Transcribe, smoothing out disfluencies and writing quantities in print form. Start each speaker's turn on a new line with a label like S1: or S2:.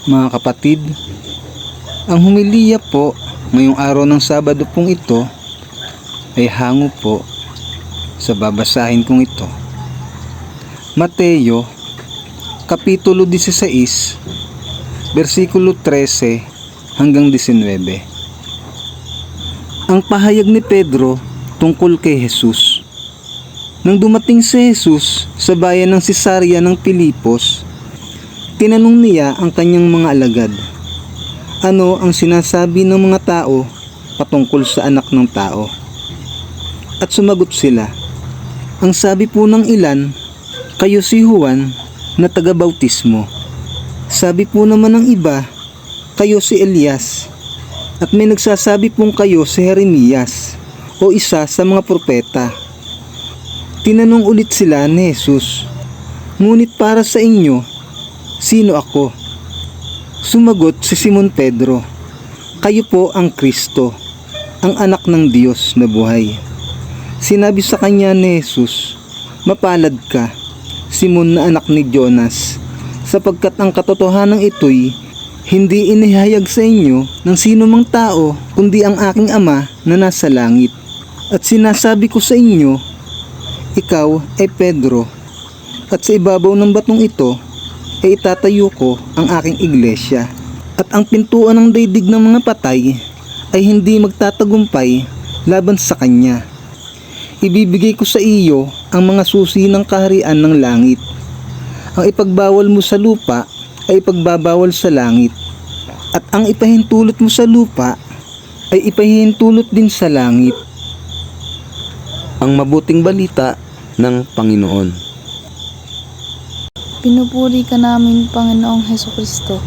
S1: Mga kapatid, ang humiliya po ngayong araw ng Sabado pong ito ay hango po sa babasahin kong ito. Mateo, Kapitulo 16, versikulo 13 hanggang 19. Ang pahayag ni Pedro tungkol kay Jesus. Nang dumating si Jesus sa bayan ng Cesarea ng Pilipos, tinanong niya ang kanyang mga alagad, ano ang sinasabi ng mga tao patungkol sa anak ng tao? At sumagot sila, ang sabi po ng ilan, kayo si Juan na taga-bautismo. Sabi po naman ng iba, kayo si Elias. At may nagsasabi pong kayo si Jeremias o isa sa mga propeta. Tinanong ulit sila ni Jesus, ngunit para sa inyo, sino ako? Sumagot si Simon Pedro, kayo po ang Kristo, ang anak ng Diyos na buhay. Sinabi sa kanya ni Jesus, mapalad ka, Simon na anak ni Jonas, sapagkat ang katotohanan ito'y hindi inihayag sa inyo ng sino mang tao kundi ang aking Ama na nasa langit. At sinasabi ko sa inyo, ikaw ay Pedro, at sa ibabaw ng batong ito ay itatayo ko ang aking iglesia, at ang pintuan ng daigdig ng mga patay ay hindi magtatagumpay laban sa kanya. Ibibigay ko sa iyo ang mga susi ng kaharian ng langit. Ang ipagbawal mo sa lupa ay ipagbabawal sa langit, at ang ipahintulot mo sa lupa ay ipahintulot din sa langit. Ang mabuting balita ng Panginoon.
S2: Pinupuri ka namin, Panginoong Hesukristo.